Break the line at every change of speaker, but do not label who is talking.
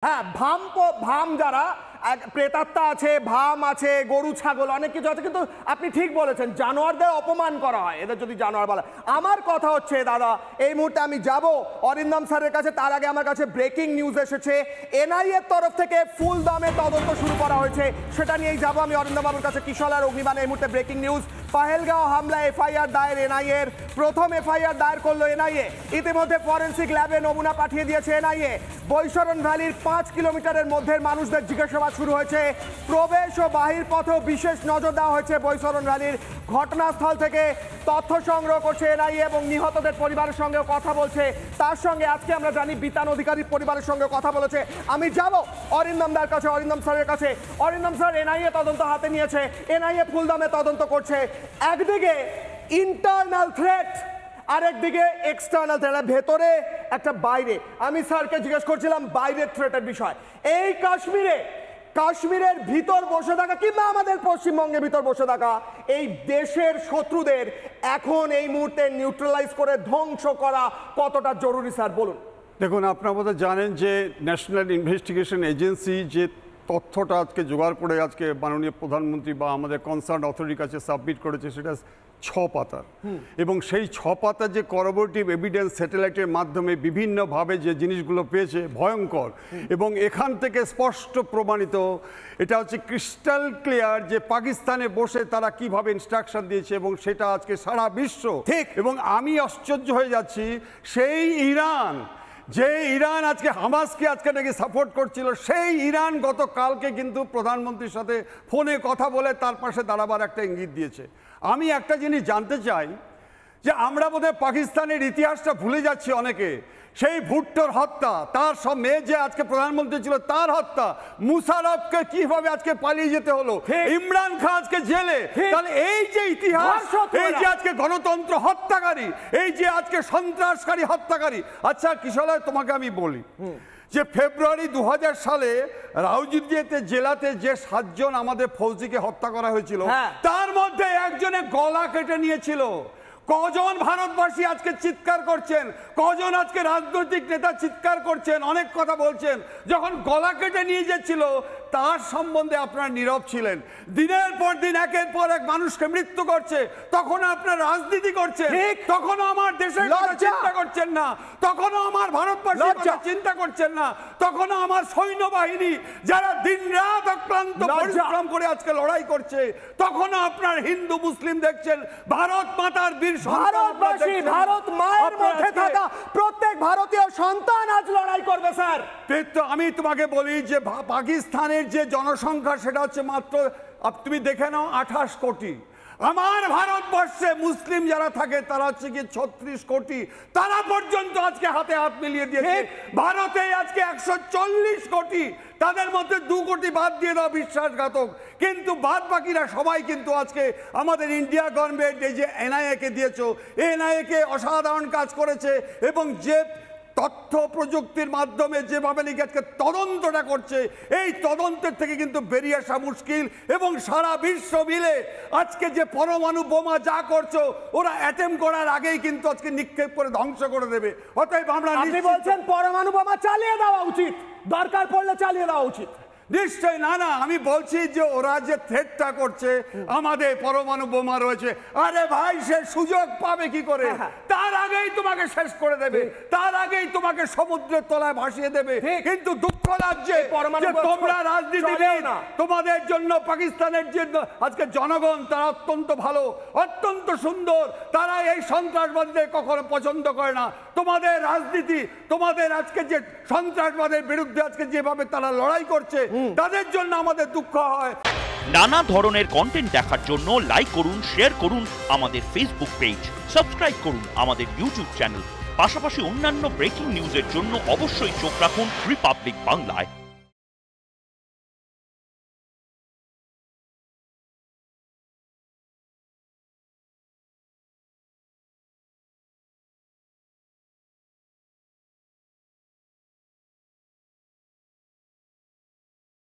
হ্যাঁ, ভাম যারা প্রেতাত্মা আছে, ভাম আছে, গরু ছাগল অনেক কিছু আছে, কিন্তু আপনি ঠিক বলেছেন জানোয়ারদের অপমান করা হয়, এদের যদি জানোয়ার বলা। আমার কথা হচ্ছে দাদা, এই মুহূর্তে আমি যাব অরিন্দম স্যারের কাছে, তার আগে আমার কাছে ব্রেকিং নিউজ এসেছে। এনআইএর তরফ থেকে ফুল দামে তদন্ত শুরু করা হয়েছে, সেটা নিয়েই যাব আমি অরিন্দম বাবুর কাছে। কিশোর অগ্নিবাণ এই মুহূর্তে ব্রেকিং নিউজ। পাহেলগাঁও হামলা এফআইআর দায়ের এনআইএর, প্রথম এফআইআর দায়ের করলো এনআইএ। ইতিমধ্যে ফরেন্সিক ল্যাবে নমুনা পাঠিয়ে দিয়েছে এনআইএ। বৈশরণ ভ্যালির 5 কিলোমিটারের মধ্যে মানুষদের জিজ্ঞাসাবাদ শুরু হয়েছে। প্রবেশ ও বাহির পথেও বিশেষ নজর দেওয়া হয়েছে বৈশরণ ভ্যালির। ঘটনাস্থল থেকে তথ্য সংগ্রহ করছে এনআইএ এবং নিহতদের পরিবারের সঙ্গেও কথা বলছে। তার সঙ্গে আজকে আমরা জানি বিতান অধিকারীর পরিবারের সঙ্গে কথা বলেছে। আমি যাব অরিন্দম দার কাছে, অরিন্দম স্যারের কাছে। অরিন্দম স্যার, এনআইএ তদন্ত হাতে নিয়েছে, এনআইএ ফুলদামে তদন্ত করছে। একদিকে ইন্টারনাল থ্রেট, আরেকদিকে এক্সটার্নাল থ্রেট, ভেতরে একটা বাইরে। আমি স্যারকে জিজ্ঞেস করছিলাম বাইরের থ্রেটের বিষয়। এই কাশ্মীরের ভিতর বসে থাকা কিংবা আমাদের পশ্চিমবঙ্গের ভিতর বসে থাকা এই দেশের শত্রুদের এখন এই মুহূর্তে নিউট্রালাইজ করে ধ্বংস করা কতটা জরুরি স্যার বলুন।
দেখুন, আপনারা বোধহয় জানেন যে ন্যাশনাল ইনভেস্টিগেশন এজেন্সি যে তথ্যটা আজকে জোগাড় করে আজকে মাননীয় প্রধানমন্ত্রী বা আমাদের কনসার্ন অথরিটির কাছে সাবমিট করেছে, সেটা 6 পাতার। এবং সেই 6 পাতার যে করোবোরেটিভ এভিডেন্স স্যাটেলাইটের মাধ্যমে বিভিন্নভাবে যে জিনিসগুলো পেয়েছে ভয়ঙ্কর, এবং এখান থেকে স্পষ্ট প্রমাণিত, এটা হচ্ছে ক্রিস্টাল ক্লিয়ার যে পাকিস্তানে বসে তারা কিভাবে ইনস্ট্রাকশন দিয়েছে, এবং সেটা আজকে সারা বিশ্ব ঠিক। এবং আমি আশ্চর্য হয়ে যাচ্ছি, সেই ইরান আজকে হামাসকে আজকে নাকি সাপোর্ট করছিল, সেই ইরান গতকালকে কিন্তু প্রধানমন্ত্রীর সাথে ফোনে কথা বলে তার পাশে দাঁড়াবার একটা ইঙ্গিত দিয়েছে। আমি একটা জিনিস জানতে চাই যে আমরা বোধহয় পাকিস্তানের ইতিহাসটা ভুলে যাচ্ছি অনেকে। সেই ভুট্টোর হত্যা, তার সব মেয়ে যে আজকে প্রধানমন্ত্রী ছিল তার হত্যা, মুশারফকে কিভাবে আজকে পালিয়ে যেতে হলো, ইমরান খান আজকে জেলে। তাহলে এই যে ইতিহাস, এই যে আজকে গণতন্ত্র হত্যাকারী, এই যে আজকে সন্ত্রাসকারী হত্যাকারী। আচ্ছা কিশোর, তোমাকে আমি বলি যে ফেব্রুয়ারি 2000 সালে রাউজানদিতে জেলাতে যে 7 জন আমাদের ফৌজিকে হত্যা করা হয়েছিল, তার মধ্যে একজনে গলা কেটে নিয়েছিল। কজন ভারতবাসী আজকে চিৎকার করছেন, কজন আজকে রাজনৈতিক নেতা চিৎকার করছেন, অনেক কথা বলছেন। যখন গলা কেটে নিয়ে যাচ্ছিল তার সম্বন্ধে আপনারা নীরব ছিলেন। দিনের পর দিন একের পর এক মানুষকে মৃত্যু করছে, তখন আপনার রাজনীতি করছেন, তখনও আমার দেশের কথা চিন্তা করছেন না, তখনও আমার ভারতবাসীর কথা চিন্তা করছেন না, তখনও আমার সৈন্যবাহিনী যারা দিনরাত অক্লান্ত পরিশ্রম করে আজকে লড়াই করছে, তখনও আপনার হিন্দু মুসলিম দেখছেন। ভারত মাতার বীর
ভারতবাসী, ভারত মায়ের মধ্যে থাকা প্রত্যেক ভারতীয় সন্তান আজ লড়াই করবে স্যার।
আমি তোমাকে বলি যে পাকিস্তানের যে জনসংখ্যা সেটা হচ্ছে মাত্র, তুমি দেখে নাও, 28 কোটি। আমার ভারতবর্ষে মুসলিম যারা থাকে তারা হচ্ছে কি 36 কোটি। তারা পর্যন্ত আজকে হাতে হাত মিলিয়ে দিয়েছে। ভারতে আজকে 140 কোটি, তাদের মধ্যে 2 কোটি বাদ দিয়ে দাও বিশ্বাসঘাতক, কিন্তু বাদ বাকিরা সবাই কিন্তু আজকে আমাদের ইন্ডিয়া গভর্নমেন্ট এই যে এনআইএ কে দিয়েছো, এনআইএ কে অসাধারণ কাজ করেছে, এবং যে তথ্য প্রযুক্তির মাধ্যমে যেভাবে নাকি আজকে তদন্তটা করছে, এই তদন্তের থেকে কিন্তু বেরিয়ে আসা মুশকিল। এবং সারা বিশ্ব মিলে আজকে যে পরমাণু বোমা যা করছো, ওরা অ্যাটেম্প করার আগেই কিন্তু আজকে নিক্ষেপ করে ধ্বংস করে দেবে। অতএব আমরা,
আপনি বলছেন পরমাণু বোমা চালিয়ে দেওয়া উচিত, দরকার পড়লে চালিয়ে দেওয়া উচিত?
নিশ্চয় না, আমি বলছি যে ওরা যে থ্রেটটা করছে, আমাদের পরমাণু বোমা রয়েছে, আরে ভাই সে সুযোগ পাবে কি করে? তার আগেই তোমাকে শেষ করে দেবে, তার আগেই তোমাকে সমুদ্রের তলায় ভাসিয়ে দেবে। কিন্তু দুঃখ লাগছে তোমরা রাজনীতিবিদ, তোমাদের জন্য পাকিস্তানের যে আজকে জনগণ তারা অত্যন্ত ভালো, অত্যন্ত সুন্দর, তারা এই সন্ত্রাসবাদীদের কখনো পছন্দ করে না। তোমাদের রাজনীতি, তোমাদের আজকে যে সন্ত্রাসবাদের বিরুদ্ধে আজকে যেভাবে তারা লড়াই করছে, তাদের জন্য আমাদের দুঃখ হয়।
নানা ধরনের কন্টেন্ট দেখার জন্য লাইক করুন, শেয়ার করুন আমাদের ফেসবুক পেজ, সাবস্ক্রাইব করুন আমাদের ইউটিউব চ্যানেল। পাশাপাশি অন্যান্য ব্রেকিং নিউজের জন্য অবশ্যই চোখ রাখুন রিপাবলিক বাংলায়।